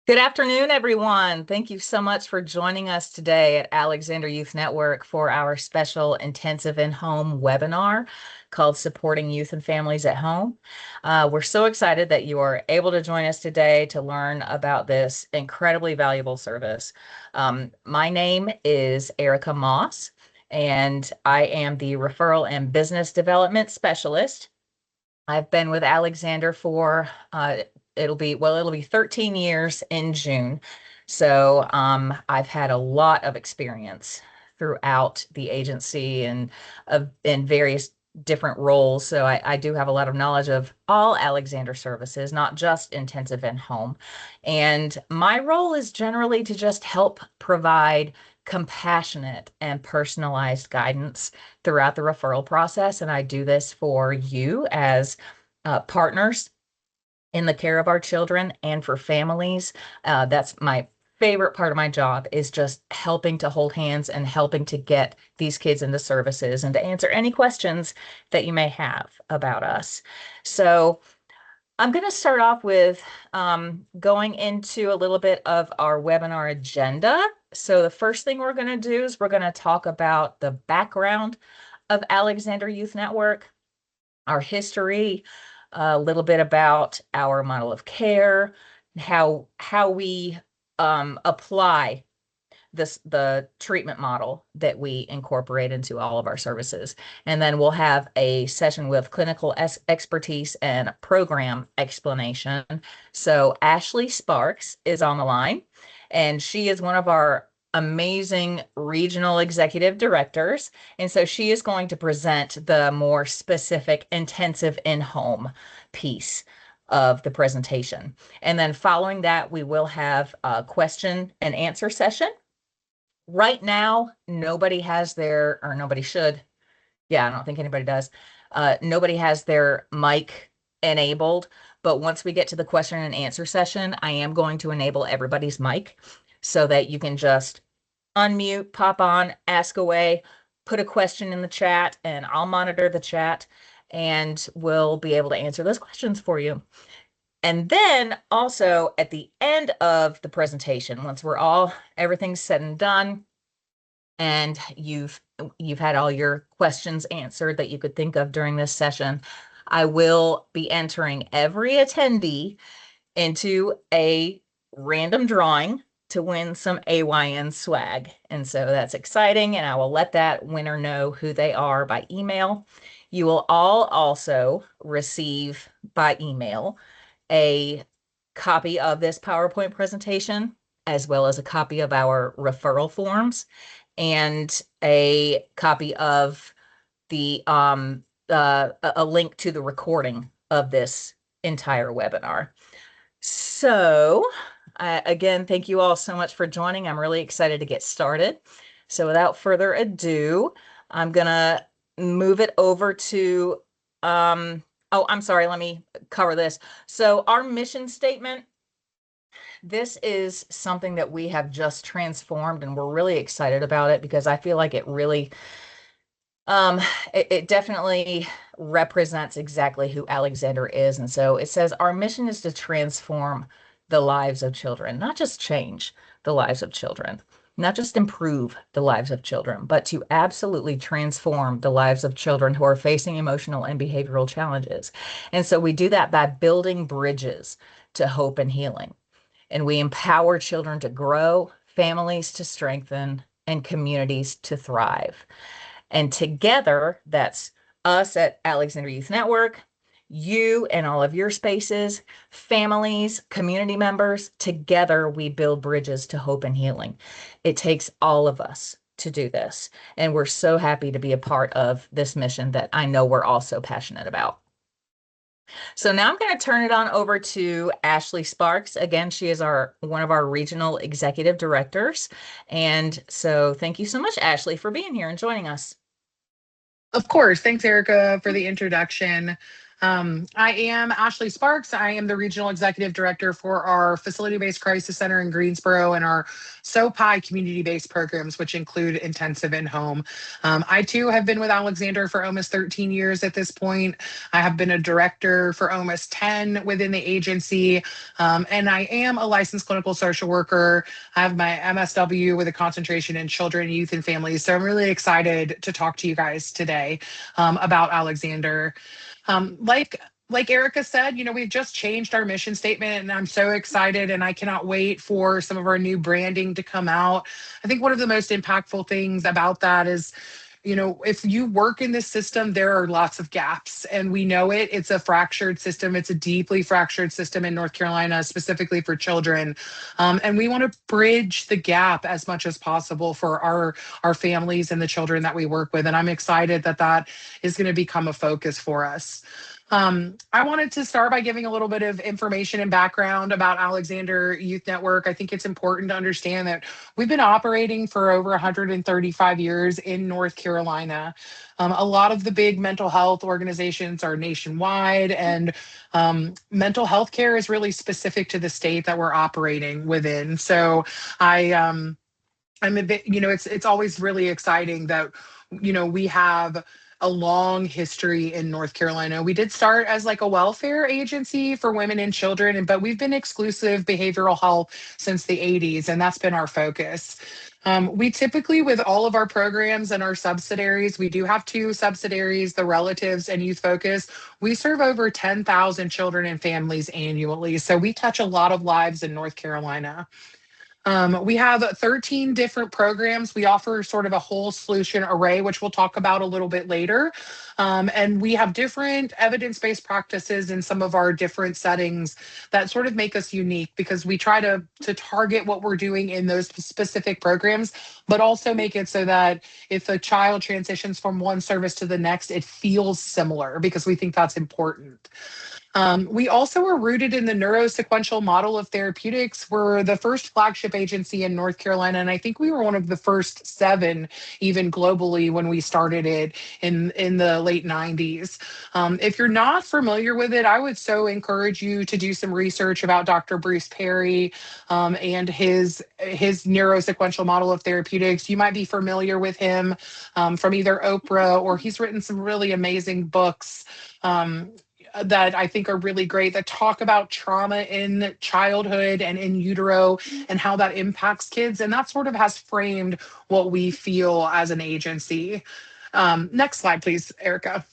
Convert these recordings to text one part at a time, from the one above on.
Good afternoon, everyone. Thank you so much for joining us today at Alexander Youth Network for our special Intensive in-Home webinar called Supporting Youth and Families at Home. We're so excited that you are able to join us today to learn about this incredibly valuable service. My name is Erica Moss, and I am the Referral and Business Development Specialist. I've been with Alexander for it'll be 13 years in June. So I've had a lot of experience throughout the agency and in various different roles. So I do have a lot of knowledge of all Alexander services, not just intensive and home. And my role is generally to just help provide compassionate and personalized guidance throughout the referral process. And I do this for you as partners in the care of our children and for families. That's my favorite part of my job, is just helping to hold hands and helping to get these kids into services and to answer any questions that you may have about us. So I'm going to start off with going into a little bit of our webinar agenda. So the first thing we're going to do is we're going to talk about the background of Alexander Youth Network, our history, a little bit about our model of care, how we apply the treatment model that we incorporate into all of our services. And then we'll have a session with clinical expertise and program explanation. So Ashley Sparks is on the line, and she is one of our amazing regional executive directors. And so she is going to present the more specific intensive in-home piece of the presentation. And then following that, we will have a question and answer session. Right now, nobody has their, or nobody should, yeah, I don't think anybody does. Nobody has their mic enabled, but once we get to the question and answer session, I am going to enable everybody's mic so that you can just unmute, pop on, ask away, put a question in the chat, and I'll monitor the chat and we'll be able to answer those questions for you. And then also at the end of the presentation, once everything's said and done, and you've had all your questions answered that you could think of during this session, I will be entering every attendee into a random drawing to win some AYN swag. And so that's exciting, and I will let that winner know who they are by email. You will all also receive by email a copy of this PowerPoint presentation, as well as a copy of our referral forms and a copy of the a link to the recording of this entire webinar. So again, thank you all so much for joining. I'm really excited to get started. So without further ado, I'm gonna move it over to oh, I'm sorry, let me cover this. So our mission statement, this is something that we have just transformed, and we're really excited about it because I feel like it really, it definitely represents exactly who Alexander is. And so it says, our mission is to transform the lives of children, not just change the lives of children, not just improve the lives of children, but to absolutely transform the lives of children who are facing emotional and behavioral challenges. And so we do that by building bridges to hope and healing. And we empower children to grow, families to strengthen, and communities to thrive. And together, that's us at Alexander Youth Network, you and all of your spaces, families, community members, together we build bridges to hope and healing. It takes all of us to do this. And we're so happy to be a part of this mission that I know we're all so passionate about. So now I'm going to turn it on over to Ashley Sparks. Again, she is one of our regional executive directors. And so thank you so much, Ashley, for being here and joining us. Of course. Thanks, Erica, for the introduction. I am Ashley Sparks. I am the Regional Executive Director for our Facility Based Crisis Center in Greensboro and our SOPI community based programs, which include intensive and home. I too have been with Alexander for almost 13 years at this point. I have been a director for almost 10 within the agency, and I am a licensed clinical social worker. I have my MSW with a concentration in children, youth, and families. So I'm really excited to talk to you guys today about Alexander. Like Erica said, we've just changed our mission statement, and I'm so excited, and I cannot wait for some of our new branding to come out. I think one of the most impactful things about that is, if you work in this system, there are lots of gaps, and we know it. It's a fractured system. It's a deeply fractured system in North Carolina, specifically for children. And we want to bridge the gap as much as possible for our families and the children that we work with. And I'm excited that that is going to become a focus for us. I wanted to start by giving a little bit of information and background about Alexander Youth Network. I think it's important to understand that we've been operating for over 135 years in North Carolina. A lot of the big mental health organizations are nationwide, and mental health care is really specific to the state that we're operating within. So I, I'm a bit, it's always really exciting that, we have a long history in North Carolina. We did start as like a welfare agency for women and children, but we've been exclusive behavioral health since the 80s, and that's been our focus. We typically, with all of our programs and our subsidiaries, we do have two subsidiaries, the Relatives and Youth Focus. We serve over 10,000 children and families annually. So we touch a lot of lives in North Carolina. We have 13 different programs. We offer sort of a whole solution array, which we'll talk about a little bit later. And we have different evidence based practices in some of our different settings that sort of make us unique because we try to target what we're doing in those specific programs, but also make it so that if a child transitions from one service to the next, it feels similar because we think that's important. We also are rooted in the neurosequential model of therapeutics. We're the first flagship agency in North Carolina, and I think we were one of the first seven, even globally, when we started it in the late 90s. If you're not familiar with it, I would so encourage you to do some research about Dr. Bruce Perry and his neurosequential model of therapeutics. You might be familiar with him from either Oprah, or he's written some really amazing books. That I think are really great that talk about trauma in childhood and in utero and how that impacts kids. And that sort of has framed what we feel as an agency. Next slide, please, Erica.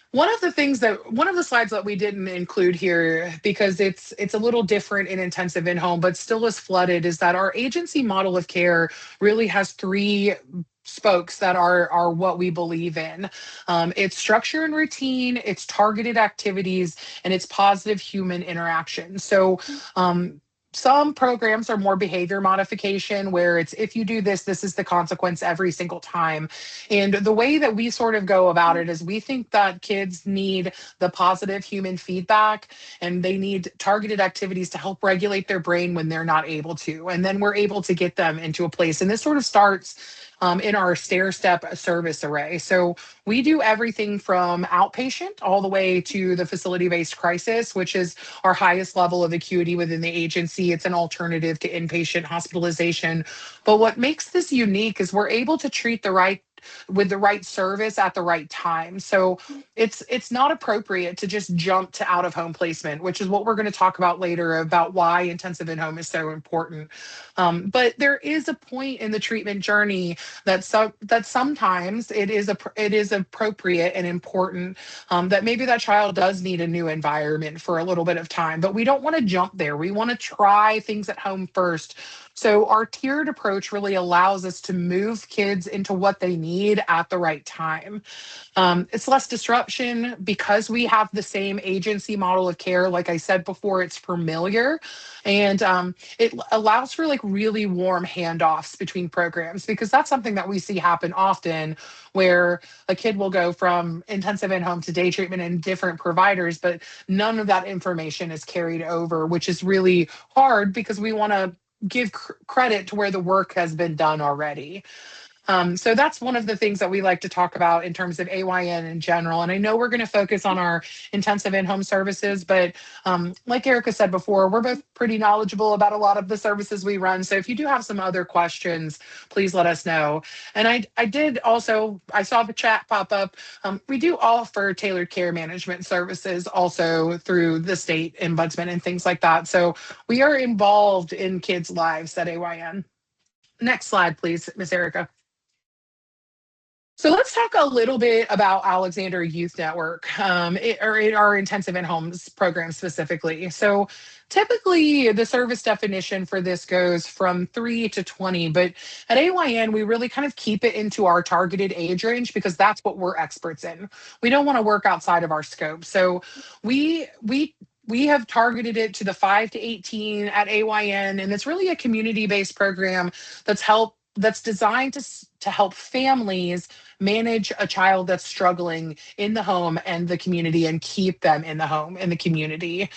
One of the slides that we didn't include here because it's a little different in intensive in-home, but still is flooded, is that our agency model of care really has three spokes that are what we believe in. It's structure and routine, it's targeted activities, and it's positive human interaction. So some programs are more behavior modification, where it's if you do this, this is the consequence every single time. And the way that we sort of go about it is we think that kids need the positive human feedback and they need targeted activities to help regulate their brain when they're not able to. And then we're able to get them into a place. And this sort of starts in our stair step service array. So we do everything from outpatient all the way to the facility based crisis, which is our highest level of acuity within the agency. It's an alternative to inpatient hospitalization. But what makes this unique is we're able to treat the right with the right service at the right time. So it's not appropriate to just jump to out of home placement, which is what we're going to talk about later about why intensive in home is so important. But there is a point in the treatment journey that sometimes it is appropriate and important that maybe that child does need a new environment for a little bit of time, but we don't want to jump there. We want to try things at home first. So our tiered approach really allows us to move kids into what they need at the right time. It's less disruption because we have the same agency model of care. Like I said before, it's familiar, and it allows for like really warm handoffs between programs, because that's something that we see happen often, where a kid will go from intensive in-home to day treatment in different providers, but none of that information is carried over, which is really hard because we want to give credit to where the work has been done already. So that's one of the things that we like to talk about in terms of AYN in general. And I know we're going to focus on our intensive in-home services, but like Erica said before, we're both pretty knowledgeable about a lot of the services we run. So if you do have some other questions, please let us know. And I did also, I saw the chat pop up. We do offer tailored care management services also through the state ombudsman and things like that. So we are involved in kids' lives at AYN. Next slide, please, Miss Erica. So let's talk a little bit about Alexander Youth Network, or our intensive in homes program specifically. So typically, the service definition for this goes from 3 to 20, but at AYN, we really kind of keep it into our targeted age range because that's what we're experts in. We don't want to work outside of our scope. So we have targeted it to the 5 to 18 at AYN, and it's really a community-based program that's designed to help families manage a child that's struggling in the home and the community and keep them in the home and the community.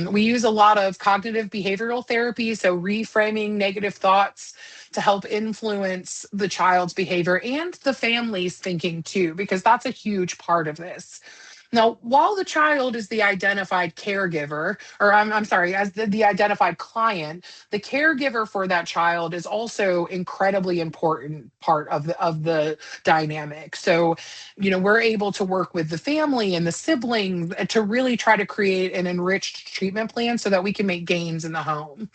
We use a lot of cognitive behavioral therapy, so reframing negative thoughts to help influence the child's behavior and the family's thinking too, because that's a huge part of this. Now, while the child is the identified caregiver, or I'm sorry, as the identified client, the caregiver for that child is also incredibly important part of the dynamic. So, we're able to work with the family and the sibling to really try to create an enriched treatment plan so that we can make gains in the home.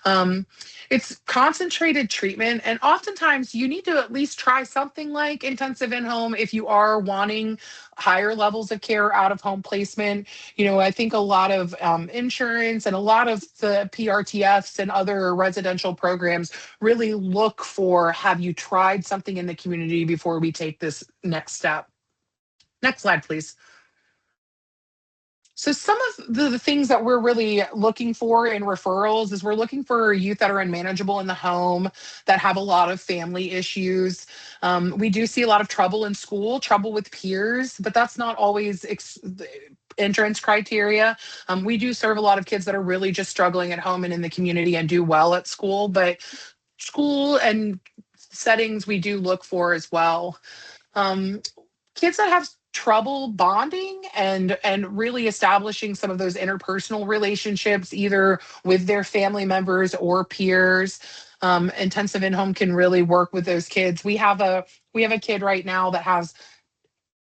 Um, it's concentrated treatment, and oftentimes you need to at least try something like intensive in home if you are wanting higher levels of care out of home placement. I think a lot of insurance and a lot of the PRTFs and other residential programs really look for, have you tried something in the community before we take this next step? Next slide, please. So some of the things that we're really looking for in referrals is we're looking for youth that are unmanageable in the home, that have a lot of family issues. We do see a lot of trouble in school, trouble with peers, but that's not always the entrance criteria. We do serve a lot of kids that are really just struggling at home and in the community and do well at school, but school and settings we do look for as well. Um, Kids that have trouble bonding and really establishing some of those interpersonal relationships either with their family members or peers. Intensive in home can really work with those kids. We have a kid right now that has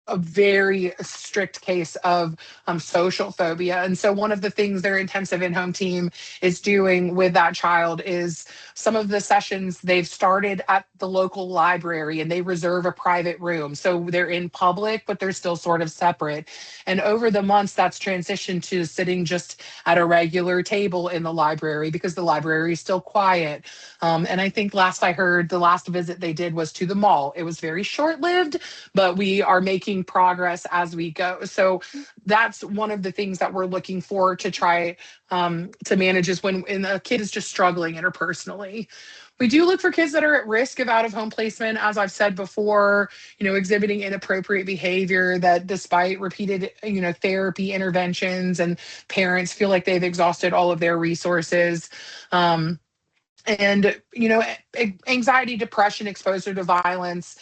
a very strict case of social phobia. And so, one of the things their intensive in home team is doing with that child is some of the sessions they've started at the local library and they reserve a private room. So, they're in public, but they're still sort of separate. And over the months, that's transitioned to sitting just at a regular table in the library because the library is still quiet. And I think last I heard, the last visit they did was to the mall. It was very short lived, but we are making progress as we go. So that's one of the things that we're looking for to try to manage is when a kid is just struggling interpersonally. We do look for kids that are at risk of out of home placement, as I've said before, exhibiting inappropriate behavior that despite repeated, therapy interventions and parents feel like they've exhausted all of their resources. And anxiety, depression, exposure to violence.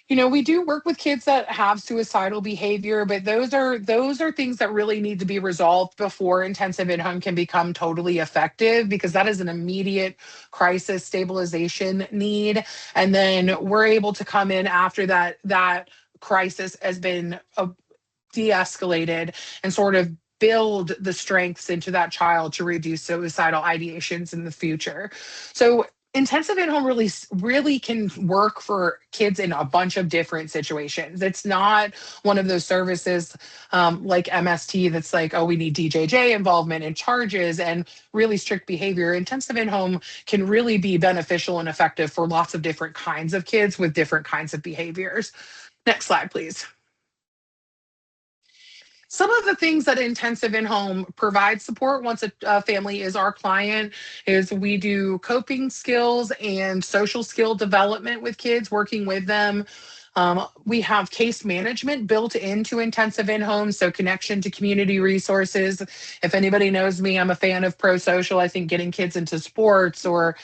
We do work with kids that have suicidal behavior, but those are things that really need to be resolved before intensive in-home can become totally effective, because that is an immediate crisis stabilization need. And then we're able to come in after that crisis has been de-escalated and sort of build the strengths into that child to reduce suicidal ideations in the future. So intensive in-home release really can work for kids in a bunch of different situations. It's not one of those services like MST that's like, oh, we need DJJ involvement and charges and really strict behavior. Intensive in-home can really be beneficial and effective for lots of different kinds of kids with different kinds of behaviors. Next slide, please. Some of the things that intensive in home provides support once a family is our client is we do coping skills and social skill development with kids, working with them We have case management built into intensive in-home, so connection to community resources. If anybody knows me, I'm a fan of pro-social. I think getting kids into sports or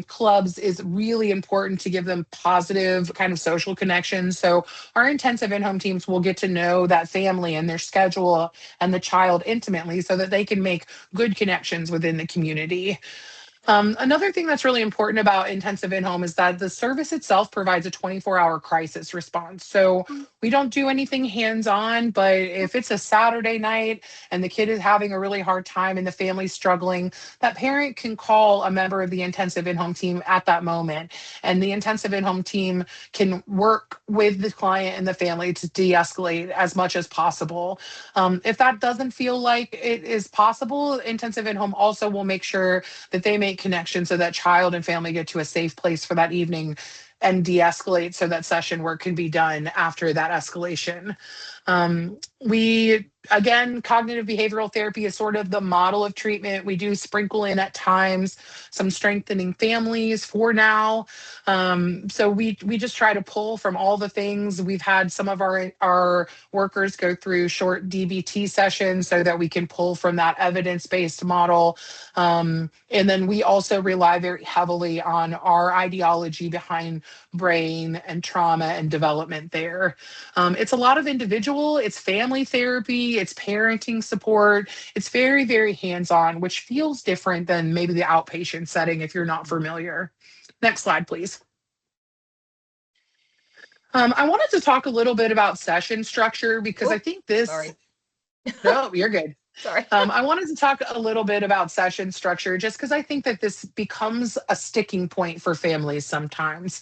clubs is really important to give them positive kind of social connections. So our intensive in-home teams will get to know that family and their schedule and the child intimately so that they can make good connections within the community. Another thing that's really important about intensive in-home is that the service itself provides a 24-hour crisis response. So we don't do anything hands-on, but if it's a Saturday night and the kid is having a really hard time and the family's struggling, that parent can call a member of the intensive in-home team at that moment. And the intensive in-home team can work with the client and the family to de-escalate as much as possible. If that doesn't feel like it is possible, intensive in-home also will make sure that they make connections so that child and family get to a safe place for that evening and de-escalate so that session work can be done after that escalation. We, again, cognitive behavioral therapy is sort of the model of treatment. We do sprinkle in at times some strengthening families for now. So we just try to pull from all the things. We've had some of our workers go through short DBT sessions so that we can pull from that evidence-based model. And then we also rely very heavily on our ideology behind brain and trauma and development there. It's a lot of individual, it's family therapy, it's parenting support. It's very, very hands-on, which feels different than maybe the outpatient setting if you're not familiar. Next slide, please. I wanted to talk a little bit about session structure because I Oh, think this, sorry. no, you're good. Sorry. I wanted to talk a little bit about session structure just because I think that this becomes a sticking point for families sometimes.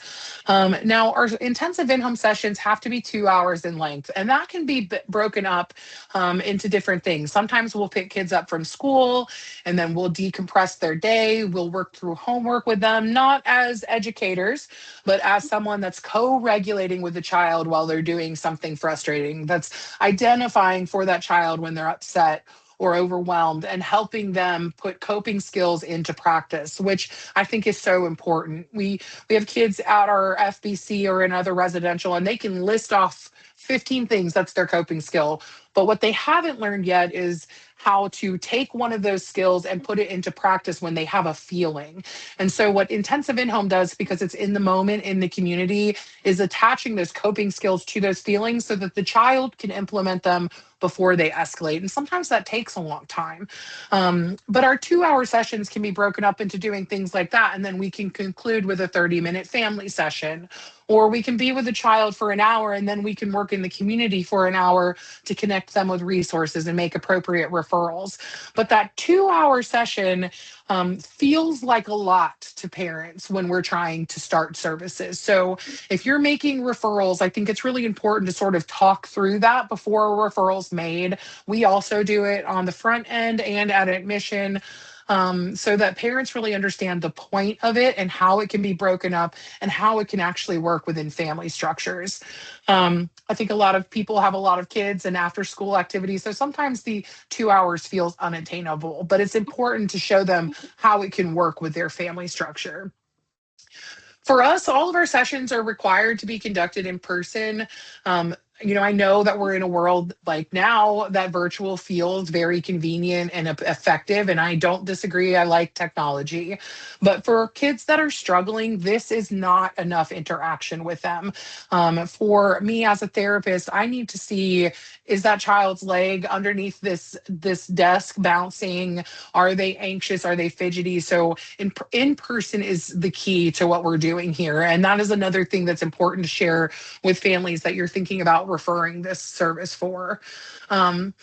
Now, our intensive in home sessions have to be 2 hours in length, and that can be broken up into different things. Sometimes we'll pick kids up from school and then we'll decompress their day. We'll work through homework with them, not as educators, but as someone that's co regulating with the child while they're doing something frustrating, that's identifying for that child when they're upset or overwhelmed and helping them put coping skills into practice, which I think is so important. We have kids at our FBC or in other residential and they can list off 15 things that's their coping skill. But what they haven't learned yet is how to take one of those skills and put it into practice when they have a feeling. And so what intensive in-home does, because it's in the moment in the community, is attaching those coping skills to those feelings so that the child can implement them before they escalate. And sometimes that takes a long time. But our 2 hour sessions can be broken up into doing things like that. And then we can conclude with a 30-minute family session. Or we can be with a child for an hour and then we can work in the community for an hour to connect them with resources and make appropriate referrals. But that 2 hour session feels like a lot to parents when we're trying to start services. So if you're making referrals, I think it's really important to sort of talk through that before a referral's made. We also do it on the front end and at admission. So that parents really understand the point of it and how it can be broken up and how it can actually work within family structures. I think a lot of people have a lot of kids and after school activities. So sometimes the 2 hours feels unattainable, but it's important to show them how it can work with their family structure. For us, all of our sessions are required to be conducted in person. I know that we're in a world like now that virtual feels very convenient and effective, and I don't disagree. I like technology. But for kids that are struggling, this is not enough interaction with them. For me as a therapist, I need to see, is that child's leg underneath this desk bouncing? Are they anxious? Are they fidgety? So in person is the key to what we're doing here. And that is another thing that's important to share with families that you're thinking about referring this service for. Um,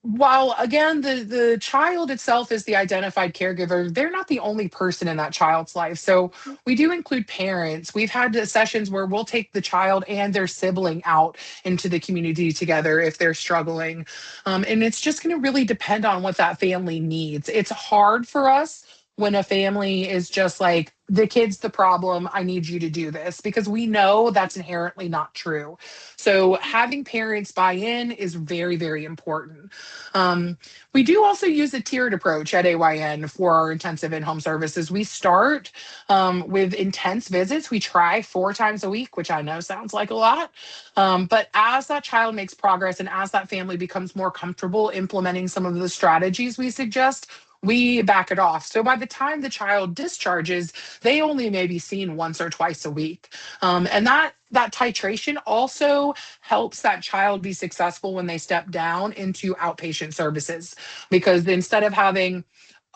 while again, the child itself is the identified caregiver, they're not the only person in that child's life. So we do include parents. We've had sessions where we'll take the child and their sibling out into the community together if they're struggling. And it's just going to really depend on what that family needs. It's hard for us when a family is just like the kid's the problem. I need you to do this, because we know that's inherently not true. So having parents buy in is very, very important. Um, we do also use a tiered approach at AYN for our intensive in home services. We start with intense visits. We try 4 times a week, which I know sounds like a lot. But as that child makes progress and as that family becomes more comfortable implementing some of the strategies we suggest, we back it off. So by the time the child discharges, they only may be seen once or twice a week. And that titration also helps that child be successful when they step down into outpatient services, because instead of having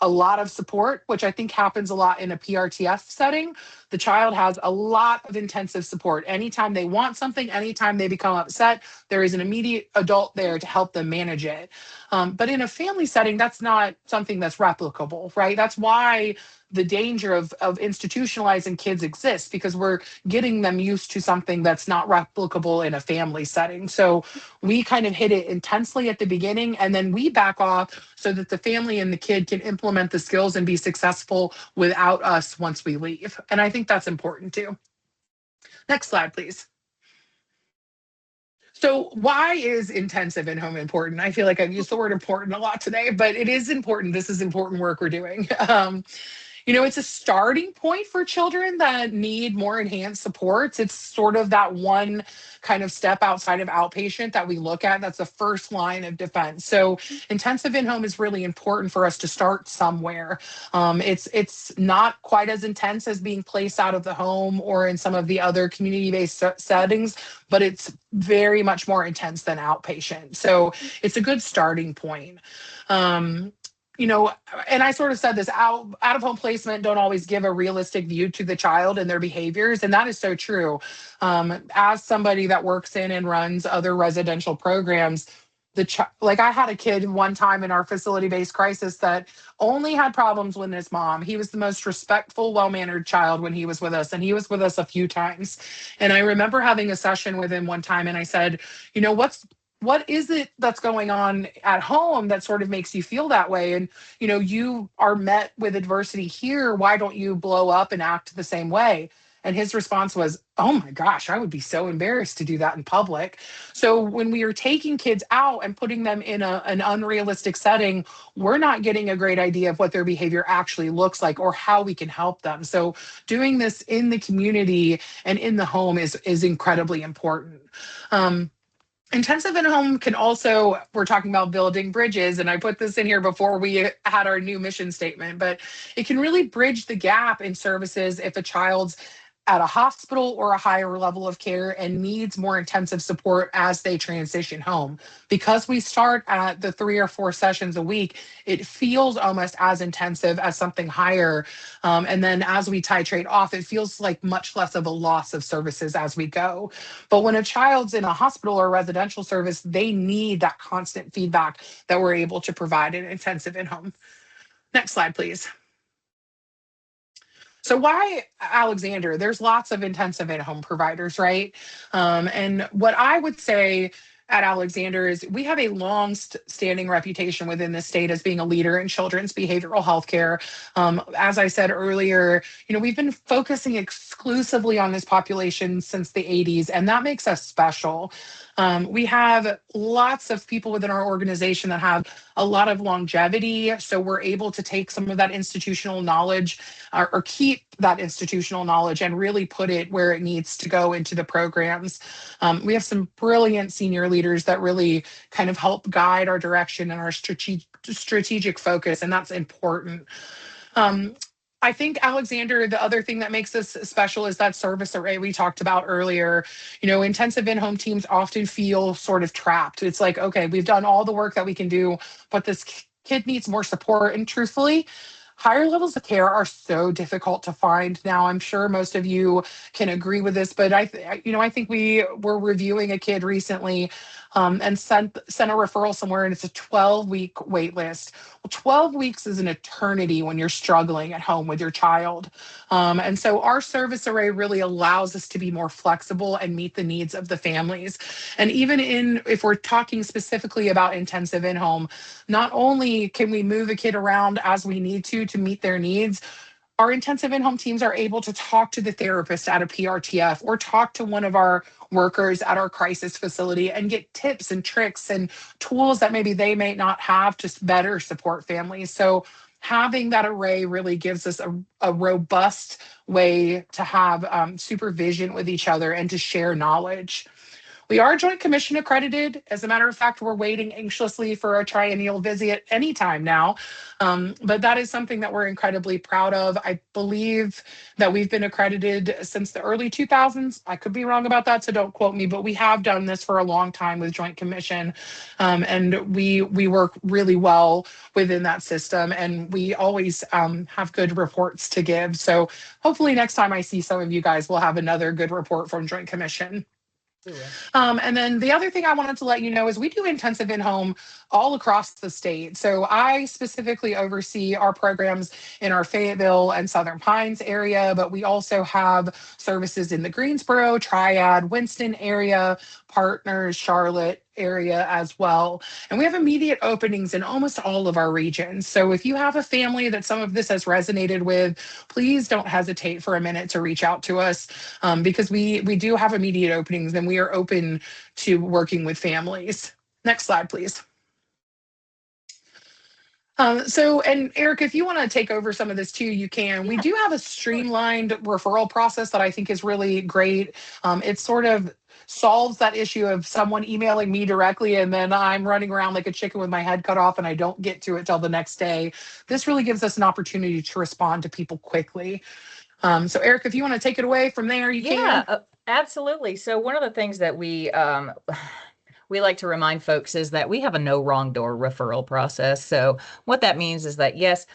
a lot of support, which I think happens a lot in a PRTF setting, the child has a lot of intensive support. Anytime they want something, anytime they become upset, there is an immediate adult there to help them manage it. But in a family setting, that's not something that's replicable, right? That's why the danger of institutionalizing kids exists, because we're getting them used to something that's not replicable in a family setting. So we kind of hit it intensely at the beginning, and then we back off so that the family and the kid can implement the skills and be successful without us once we leave. And I think that's important too. Next slide, please. So, why is intensive in home important? I feel like I've used the word important a lot today, but it is important. This is important work we're doing. It's a starting point for children that need more enhanced supports. It's sort of that one kind of step outside of outpatient that we look at. That's the first line of defense. So intensive in-home is really important for us to start somewhere. It's not quite as intense as being placed out of the home or in some of the other community-based settings, but it's very much more intense than outpatient. So it's a good starting point. Um, and I sort of said this, out of home placement don't always give a realistic view to the child and their behaviors. And that is so true. As somebody that works in and runs other residential programs, like I had a kid one time in our facility based crisis that only had problems with his mom. He was the most respectful, well mannered child when he was with us, and he was with us a few times. And I remember having a session with him one time, and I said, what is it that's going on at home that sort of makes you feel that way? And you are met with adversity here. Why don't you blow up and act the same way? And his response was, oh my gosh, I would be so embarrassed to do that in public. So when we are taking kids out and putting them in an unrealistic setting, we're not getting a great idea of what their behavior actually looks like or how we can help them. So doing this in the community and in the home is incredibly important. Um, Intensive in home can also, we're talking about building bridges, and I put this in here before we had our new mission statement, but it can really bridge the gap in services if a child's at a hospital or a higher level of care and needs more intensive support as they transition home. Because we start at the 3 or 4 sessions a week, it feels almost as intensive as something higher. And then as we titrate off, it feels like much less of a loss of services as we go. But when a child's in a hospital or residential service, they need that constant feedback that we're able to provide in intensive in home. Next slide, please. So why Alexander? There's lots of intensive in-home providers, right? And what I would say at Alexander is we have a long-standing reputation within the state as being a leader in children's behavioral health care. As I said earlier, we've been focusing exclusively on this population since the 80s, and that makes us special. We have lots of people within our organization that have a lot of longevity, so we're able to take some of that institutional knowledge or keep that institutional knowledge and really put it where it needs to go into the programs. We have some brilliant senior leaders that really kind of help guide our direction and our strategic focus, and that's important. Um, I think, Alexander, the other thing that makes us special is that service array we talked about earlier. Intensive in home teams often feel sort of trapped. It's like, okay, we've done all the work that we can do, but this kid needs more support. And truthfully, higher levels of care are so difficult to find now. I'm sure most of you can agree with this, but I think we were reviewing a kid recently and sent a referral somewhere, and it's a 12-week wait list. Well, 12 weeks is an eternity when you're struggling at home with your child. And so our service array really allows us to be more flexible and meet the needs of the families. And even if we're talking specifically about intensive in-home, not only can we move a kid around as we need to meet their needs, our intensive in-home teams are able to talk to the therapist at a PRTF or talk to one of our workers at our crisis facility and get tips and tricks and tools that maybe they may not have to better support families. So having that array really gives us a robust way to have supervision with each other and to share knowledge. We are Joint Commission accredited. As a matter of fact, we're waiting anxiously for a triennial visit anytime now. But that is something that we're incredibly proud of. I believe that we've been accredited since the early 2000s. I could be wrong about that, so don't quote me, but we have done this for a long time with Joint Commission. And we work really well within that system, and we always have good reports to give. So hopefully next time I see some of you guys, we'll have another good report from Joint Commission. We will. And then the other thing I wanted to let you know is we do intensive in-home all across the state. So I specifically oversee our programs in our Fayetteville and Southern Pines area, but we also have services in the Greensboro, Triad, Winston area, Partners, Charlotte area as well. And we have immediate openings in almost all of our regions. So if you have a family that some of this has resonated with, please don't hesitate for a minute to reach out to us, because we do have immediate openings and we are open to working with families. Next slide, please. And Eric, if you want to take over some of this too, you can. Yeah, We do have a sure. streamlined referral process that I think is really great. It sort of solves that issue of someone emailing me directly and then I'm running around like a chicken with my head cut off and I don't get to it till the next day. This really gives us an opportunity to respond to people quickly. So Eric, if you want to take it away from there, you Yeah, can. absolutely. So one of the things that we like to remind folks is that we have a no wrong door referral process. So what that means is that yes,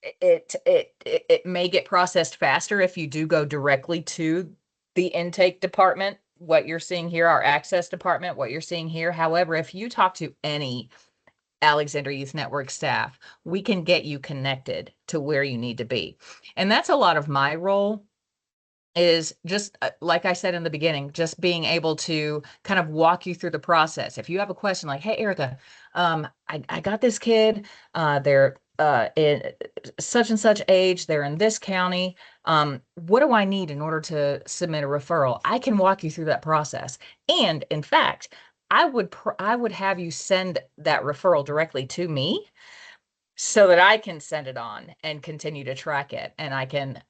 it may get processed faster if you do go directly to the intake department. What you're seeing here, our access department, what you're seeing here. However, if you talk to any Alexander Youth Network staff, we can get you connected to where you need to be. And that's a lot of my role is just like I said in the beginning, just being able to kind of walk you through the process. If you have a question like, hey, Erica, I got this kid, they're in such and such age, they're in this county. What do I need in order to submit a referral? I can walk you through that process. And in fact, I would have you send that referral directly to me so that I can send it on and continue to track it. And I can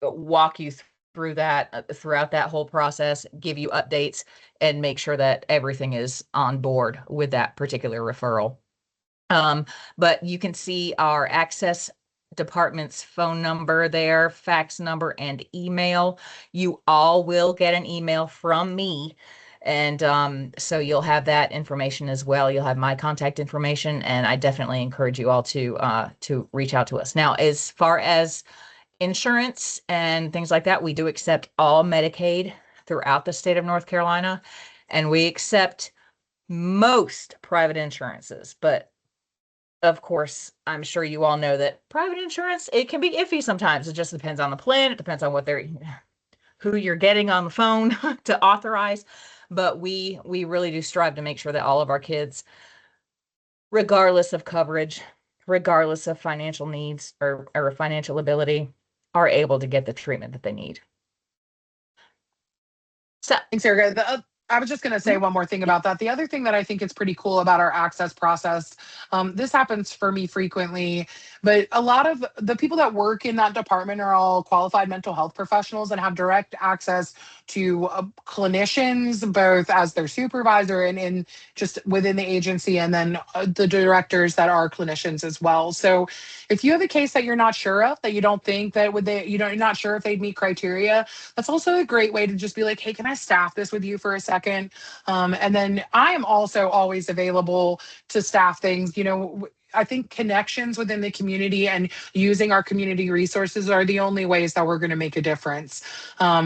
walk you through that throughout that whole process, give you updates, and make sure that everything is on board with that particular referral. But you can see our access department's phone number there, fax number, and email. You all will get an email from me. And so you'll have that information as well. You'll have my contact information, and I definitely encourage you all to reach out to us. Now, as far as insurance and things like that, we do accept all Medicaid throughout the state of North Carolina, and we accept most private insurances. But of course, I'm sure you all know that private insurance, it can be iffy sometimes. It just depends on the plan. It depends on who you're getting on the phone to authorize. But we really do strive to make sure that all of our kids, regardless of coverage, regardless of financial needs or financial ability, are able to get the treatment that they need. So, Thanks, Erica. I was just going to say mhm, one more thing yeah, about that. The other thing that I think is pretty cool about our access process, this happens for me frequently, but a lot of the people that work in that department are all qualified mental health professionals and have direct access to clinicians, both as their supervisor and just within the agency, and then the directors that are clinicians as well. So if you have a case that you're not sure of, that you don't think that would they, you know, you're not sure if they'd meet criteria, that's also a great way to just be like, hey, can I staff this with you for a second? And then I am also always available to staff things. I think connections within the community and using our community resources are the only ways that we're going to make a difference.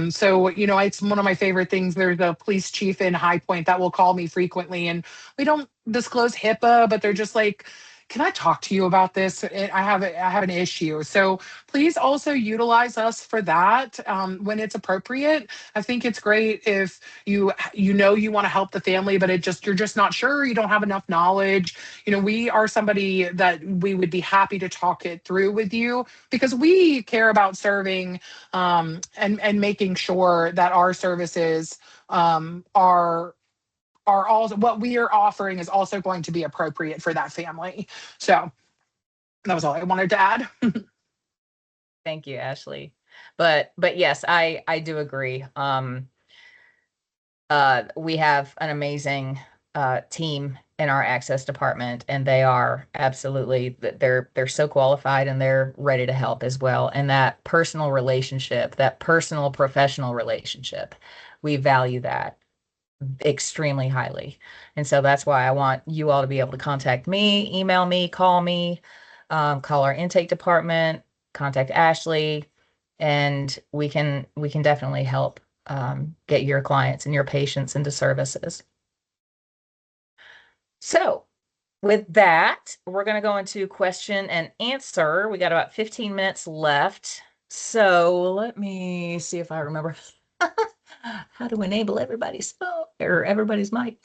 So, it's one of my favorite things. There's a police chief in High Point that will call me frequently, and we don't disclose HIPAA, but they're just like, can I talk to you about this? I have an issue. So please also utilize us for that when it's appropriate. I think it's great if you want to help the family, but you're just not sure. You don't have enough knowledge. We are somebody that we would be happy to talk it through with you because we care about serving and making sure that our services are also what we are offering is also going to be appropriate for that family. So that was all I wanted to add. Thank you, Ashley. But yes, I do agree. We have an amazing team in our access department, and they are absolutely they're so qualified and they're ready to help as well. And that personal relationship, that personal professional relationship, we value that extremely highly. And so that's why I want you all to be able to contact me, email me, call our intake department, contact Ashley, and we can definitely help get your clients and your patients into services. So with that, we're going to go into question and answer. We got about 15 minutes left. So let me see if I remember how to enable everybody's phone or everybody's mic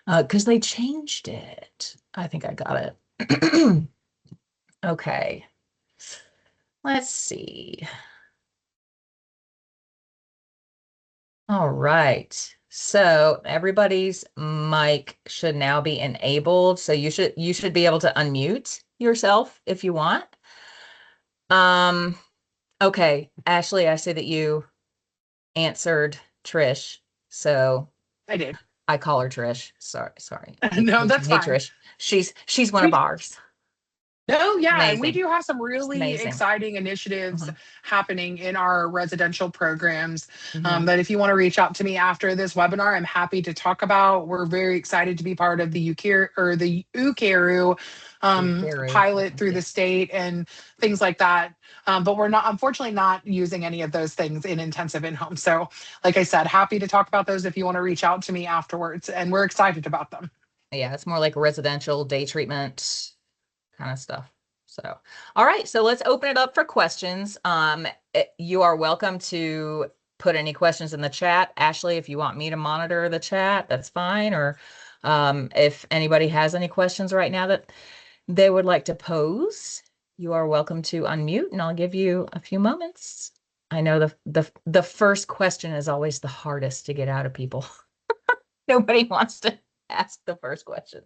because they changed it. I think I got it. Okay. Let's see. All right. So everybody's mic should now be enabled. So you should be able to unmute yourself if you want. Um, okay, Ashley, I see that you answered Trish. So I did. I call her Trish. Sorry. No, that's Hey fine. Trish. She's one of We ours. No, yeah, and we Amazing. do have some She's really amazing. exciting initiatives Mhm. happening in our residential programs. Mhm. That if you want to reach out to me after this webinar, I'm happy to talk about. We're very excited to be part of the UCARE or the UCARU Guru. pilot through Yeah. the state and things like that. But we're not, unfortunately, not using any of those things in intensive in-home. So, like I said, happy to talk about those if you want to reach out to me afterwards, and we're excited about them. Yeah, it's more like residential day treatment kind of stuff. So, all right, so let's open it up for questions. You are welcome to put any questions in the chat. Ashley, if you want me to monitor the chat, that's fine. Or if anybody has any questions right now that they would like to pose, you are welcome to unmute, and I'll give you a few moments. I know the first question is always the hardest to get out of people. Nobody wants to ask the first question.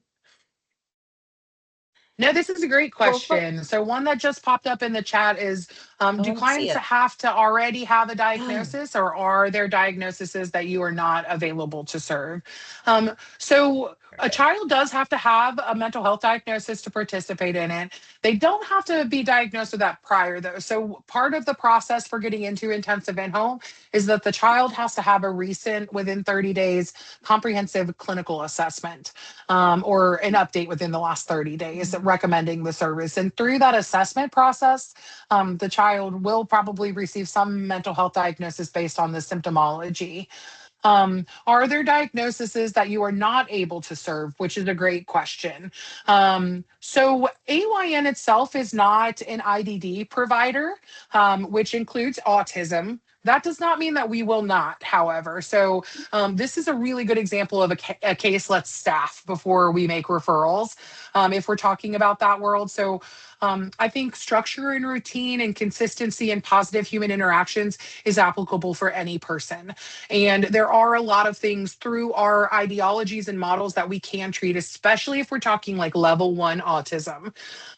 No, this is a great Well, question. So, one that just popped up in the chat is oh, do I see clients it. have to already have a diagnosis, or are there diagnoses that you are not available to serve? So, a Perfect. child does have to have a mental health diagnosis to participate in it. They don't have to be diagnosed with that prior, though. So, part of the process for getting into intensive in home is that the child has to have a recent, within 30 days, comprehensive clinical assessment or an update within the last 30 days Mhm. recommending the service. And through that assessment process, the child will probably receive some mental health diagnosis based on the symptomology. Are there diagnoses that you are not able to serve, which is a great question. So AYN itself is not an IDD provider, which includes autism. That does not mean that we will not, however. So this is a really good example of a case let's staff before we make referrals, if we're talking about that world. So I think structure and routine and consistency and positive human interactions is applicable for any person. And there are a lot of things through our ideologies and models that we can treat, especially if we're talking like level one autism.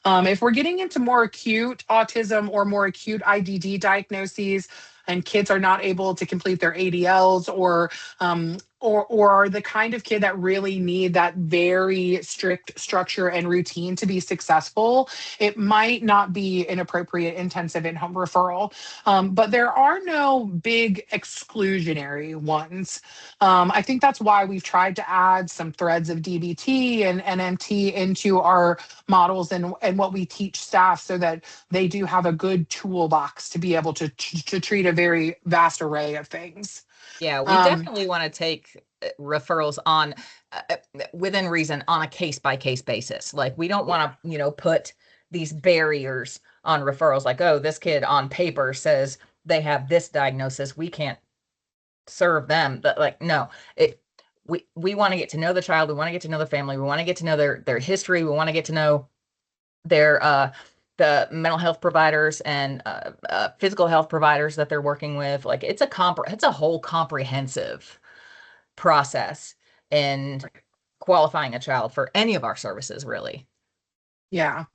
If we're getting into more acute autism or more acute IDD diagnoses, and kids are not able to complete their ADLs or are the kind of kid that really need that very strict structure and routine to be successful, it might not be an appropriate intensive in-home referral. But there are no big exclusionary ones. I think that's why we've tried to add some threads of DBT and NMT into our models and what we teach staff so that they do have a good toolbox to be able to treat a very vast array of things. Yeah, we Um, definitely want to take referrals on within reason on a case by case basis. Like we don't want to, put these barriers on referrals like, oh, this kid on paper says they have this diagnosis. We can't serve them. But like, no, we want to get to know the child. We want to get to know the family. We want to get to know their history. We want to get to know their the mental health providers and physical health providers that they're working with. Like it's a whole comprehensive process in qualifying a child for any of our services, really. Yeah.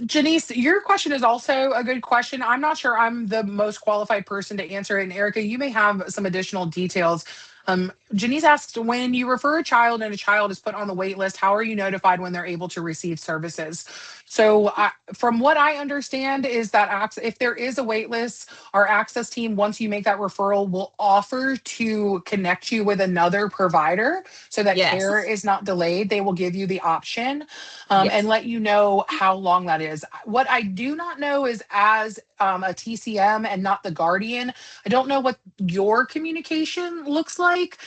Janice, your question is also a good question. I'm not sure I'm the most qualified person to answer it. And Erica, you may have some additional details. Janice asked, when you refer a child and a child is put on the wait list, how are you notified when they're able to receive services? So, from what I understand, is that if there is a wait list, our access team, once you make that referral, will offer to connect you with another provider so that care Yes. is not delayed. They will give you the option and Yes. let you know how long that is. What I do not know is, as a TCM and not the guardian, I don't know what your communication looks like.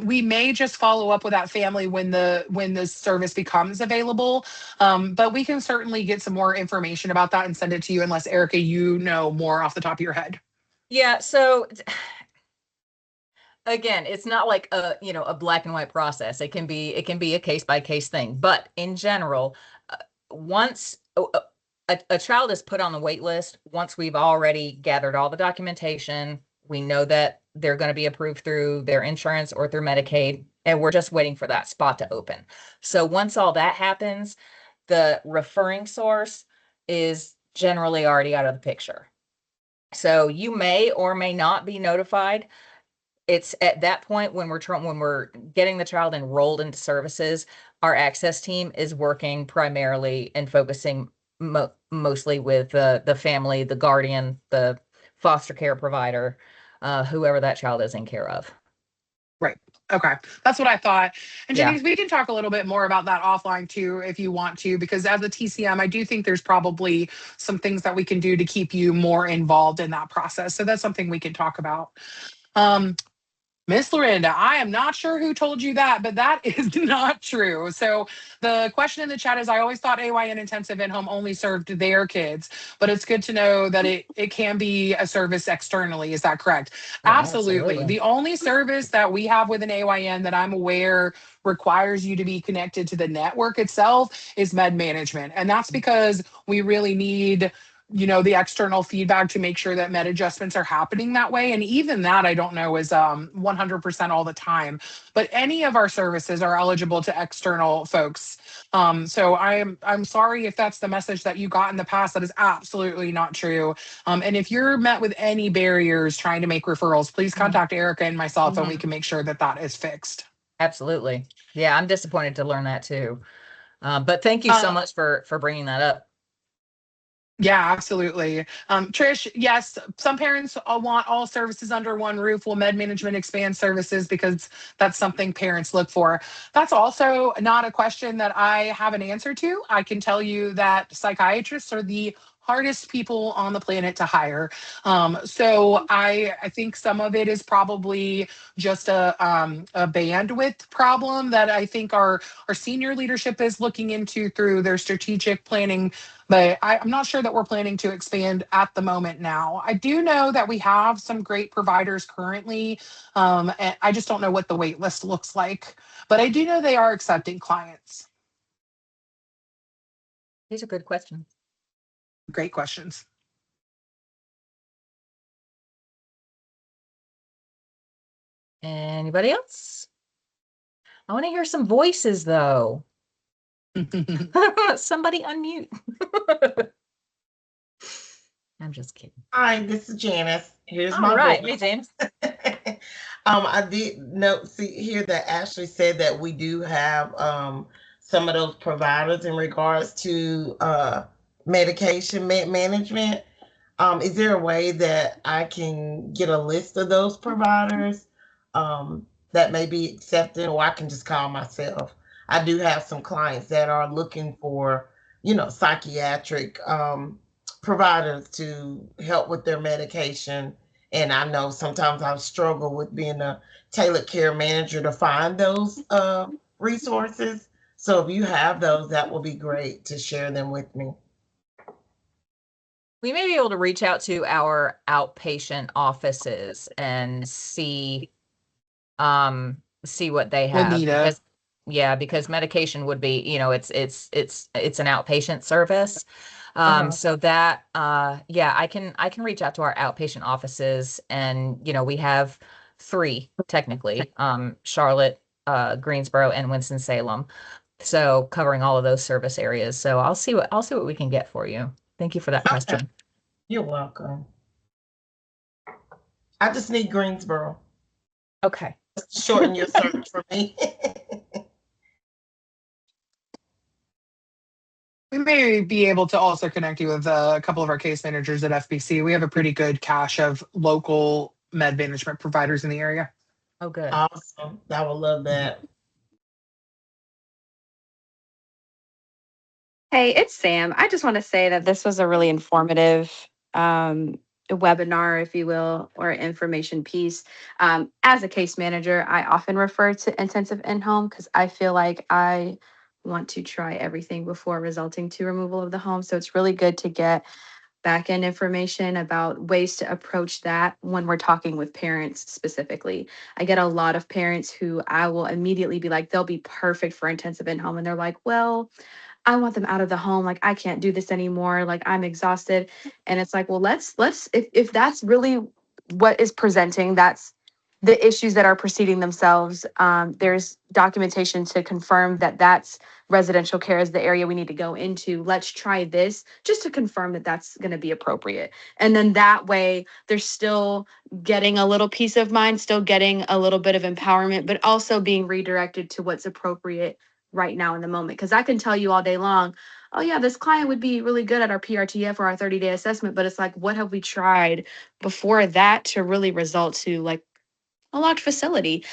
We may just follow up with that family when the service becomes available, but we can certainly get some more information about that and send it to you, unless Erica, you know more off the top of your head. Yeah. So again, it's not like a black and white process. It can be a case by case thing. But in general, once a child is put on the wait list, once we've already gathered all the documentation, we know that they're going to be approved through their insurance or through Medicaid, and we're just waiting for that spot to open. So once all that happens, the referring source is generally already out of the picture. So you may or may not be notified. It's at that point when we're getting the child enrolled into services, our access team is working primarily and focusing mostly with the family, the guardian, the foster care provider, whoever that child is in care of. Right. Okay. That's what I thought. And Yeah. Janice, we can talk a little bit more about that offline too, if you want to, because as a TCM, I do think there's probably some things that we can do to keep you more involved in that process. So that's something we can talk about. Um, Miss Lorinda, I am not sure who told you that, but that is not true. So the question in the chat is, I always thought AYN intensive in home only served their kids, but it's good to know that it can be a service externally. Is that correct? Oh, Absolutely. absolutely. The only service that we have with an AYN that I'm aware requires you to be connected to the network itself is med management. And that's because we really need the external feedback to make sure that med adjustments are happening that way. And even that, I don't know, is 100% all the time, but any of our services are eligible to external folks. So I'm sorry if that's the message that you got in the past. That is absolutely not true. And if you're met with any barriers trying to make referrals, please contact Erica and myself, and we Mhm. can make sure that that is fixed. Absolutely. Yeah, I'm disappointed to learn that too. But thank you so Uh, much for bringing that up. Yeah, absolutely. Trish, yes, some parents want all services under one roof. Will med management expand services because that's something parents look for? That's also not a question that I have an answer to. I can tell you that psychiatrists are the hardest people on the planet to hire. So I think some of it is probably just a bandwidth problem that I think our senior leadership is looking into through their strategic planning, but I'm not sure that we're planning to expand at the moment now. I do know that we have some great providers currently, and I just don't know what the wait list looks like. But I do know they are accepting clients. These are good questions. Great questions. Anybody else? I want to hear some voices though. Somebody unmute. I'm just kidding. Hi, this is Janice. Here's All my right. voice. Hey, James. I did note see here that Ashley said that we do have some of those providers in regards to medication management. Is there a way that I can get a list of those providers that may be accepted, or I can just call myself? I do have some clients that are looking for, psychiatric providers to help with their medication And I know sometimes I struggle with being a tailored care manager to find those resources. So if you have those, that will be great to share them with me. We may be able to reach out to our outpatient offices and see what they have, Lanita. because yeah, because medication would be, it's an outpatient service. Uh-huh. So that yeah, I can reach out to our outpatient offices, and we have three technically, Charlotte, Greensboro, and Winston-Salem. So covering all of those service areas. So I'll see what we can get for you. Thank you for that Okay. question. You're welcome. I just need Greensboro. Okay. Shorten your search for me. We may be able to also connect you with a couple of our case managers at FBC. We have a pretty good cache of local med management providers in the area. Oh, good. Awesome. I would love that. Hey, it's Sam. I just want to say that this was a really informative webinar, if you will, or information piece. As a case manager, I often refer to intensive in-home because I feel like I want to try everything before resulting to removal of the home. So it's really good to get back end information about ways to approach that when we're talking with parents specifically. I get a lot of parents who I will immediately be like, they'll be perfect for intensive in-home. And they're like, well, I want them out of the home. Like, I can't do this anymore. Like, I'm exhausted. And it's like, well, let's if that's really what is presenting, that's the issues that are preceding themselves. There's documentation to confirm that that's residential care is the area we need to go into. Let's try this just to confirm that that's going to be appropriate. And then that way, they're still getting a little peace of mind, still getting a little bit of empowerment, but also being redirected to what's appropriate right now in the moment. Because I can tell you all day long, oh yeah, this client would be really good at our PRTF or our 30-day assessment, but it's like, what have we tried before that to really result to like a locked facility?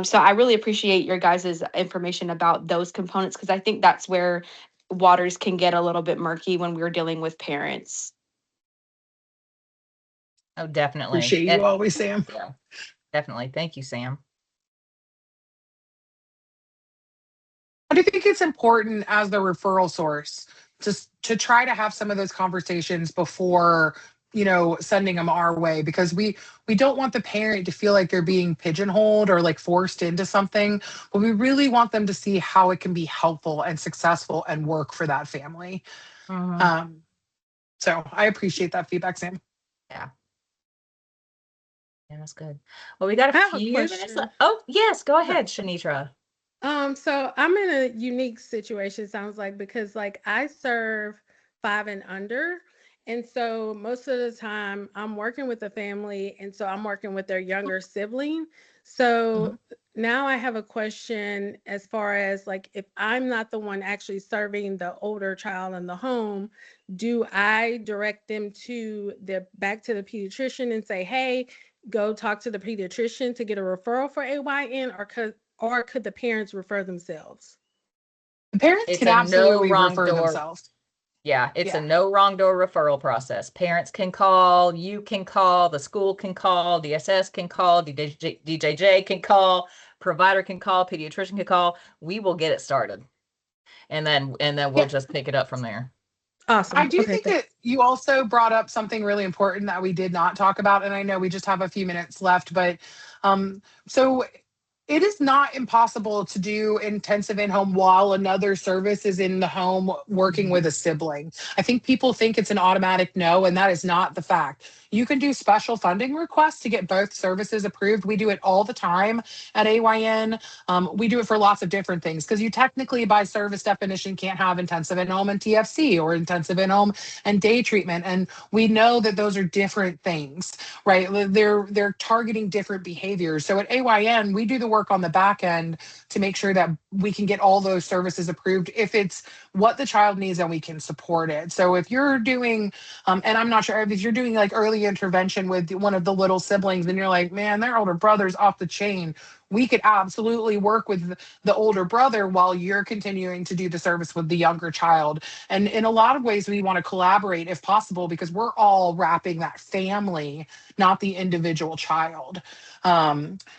So I really appreciate your guys' information about those components because I think that's where waters can get a little bit murky when we're dealing with parents. Oh, definitely. Appreciate you always, Sam. Yeah, definitely. Thank you, Sam. I do think it's important as the referral source to try to have some of those conversations before sending them our way because we don't want the parent to feel like they're being pigeonholed or like forced into something, but we really want them to see how it can be helpful and successful and work for that family. Mhm. So I appreciate that feedback, Sam. Yeah. Yeah, that's good. Well, we got a I have a few minutes question. left. Oh, yes, go ahead, Shanitra. So I'm in a unique situation, sounds like, because like I serve 5 and under. And so most of the time I'm working with the family, and so I'm working with their younger sibling. So Mhm. now I have a question as far as like if I'm not the one actually serving the older child in the home, do I direct them to the back to the pediatrician and say, hey, go talk to the pediatrician to get a referral for AYN, or could the parents refer themselves? The parents It's can a no absolutely wrong refer door. themselves. Yeah, it's a Yeah. no wrong door referral process. Parents can call, you can call, the school can call, DSS can call, DJJ can call, provider can call, pediatrician can call. We will get it started. And then we'll Yeah. just pick it up from there. I Awesome. do Okay, think that you also brought up something really important that we did not talk about, and I know we just have a few minutes left, but so it is not impossible to do intensive in-home while another service is in the home working Mhm. with a sibling. I think people think it's an automatic no, and that is not the fact. You can do special funding requests to get both services approved. We do it all the time at AYN. We do it for lots of different things because you technically, by service definition, can't have intensive in-home and TFC or intensive in-home and day treatment. And we know that those are different things, right? They're targeting different behaviors. So at AYN, we do the work on the back end to make sure that we can get all those services approved if it's what the child needs and we can support it. So if you're doing, and I'm not sure if you're doing like early intervention with one of the little siblings and you're like, man, their older brother's off the chain, we could absolutely work with the older brother while you're continuing to do the service with the younger child. And in a lot of ways, we want to collaborate if possible, because we're all wrapping that family, not the individual child.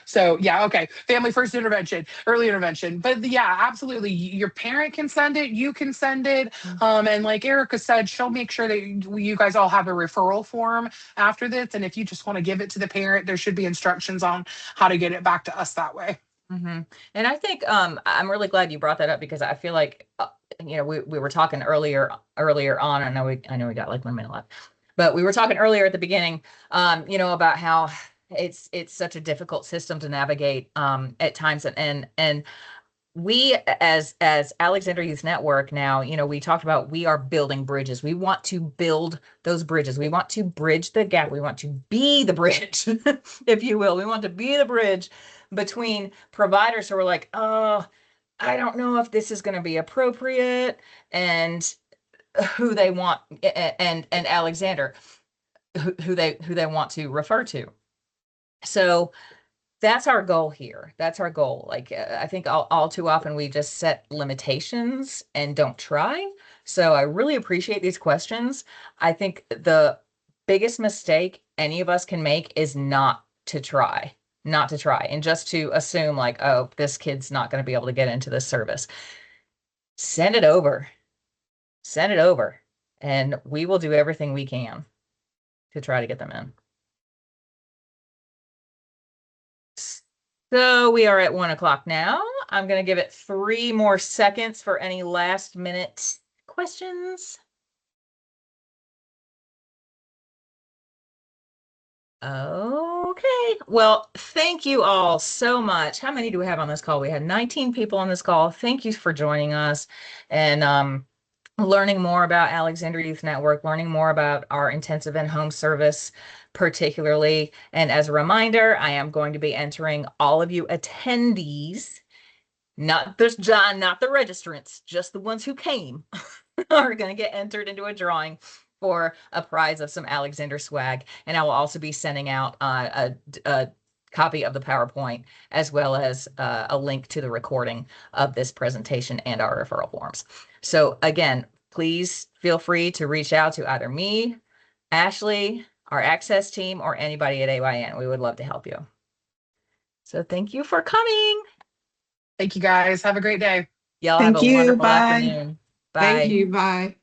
So yeah, okay. Family first intervention, early intervention. But yeah, absolutely. Your parent can send it, you can send it. And like Erica said, she'll make sure that you guys all have a referral form after this. And if you just want to give it to the parent, there should be instructions on how to get it back to us that way. Mm-hmm. And I think I'm really glad you brought that up, because I feel like we were talking earlier on. I know we got like 1 minute left, but we were talking earlier at the beginning, about how it's such a difficult system to navigate at times, and we as Alexander Youth Network now, we talked about, we are building bridges. We want to build those bridges. We want to bridge the gap. We want to be the bridge, if you will. We want to be the bridge between providers who are like, oh, I don't know if this is going to be appropriate, and who they want, and Alexander, who they want to refer to. So that's our goal here. That's our goal. Like, I think all too often we just set limitations and don't try. So I really appreciate these questions. I think the biggest mistake any of us can make is not to try, and just to assume like, oh, this kid's not going to be able to get into this service. Send it over. Send it over. And we will do everything we can to try to get them in. So we are at 1 o'clock now. I'm going to give it 3 more seconds for any last minute questions. Okay. Well, thank you all so much. How many do we have on this call? We had 19 people on this call. Thank you for joining us and learning more about Alexander Youth Network, learning more about our intensive and home service particularly. And as a reminder, I am going to be entering all of you attendees, not the registrants, just the ones who came are going to get entered into a drawing for a prize of some Alexander swag. And I will also be sending out a copy of the PowerPoint, as well as a link to the recording of this presentation and our referral forms. So again, please feel free to reach out to either me, Ashley, our access team, or anybody at AYN. We would love to help you. So thank you for coming. Thank you guys. Have a great day. Y'all have a wonderful afternoon. Bye. Thank you. Bye.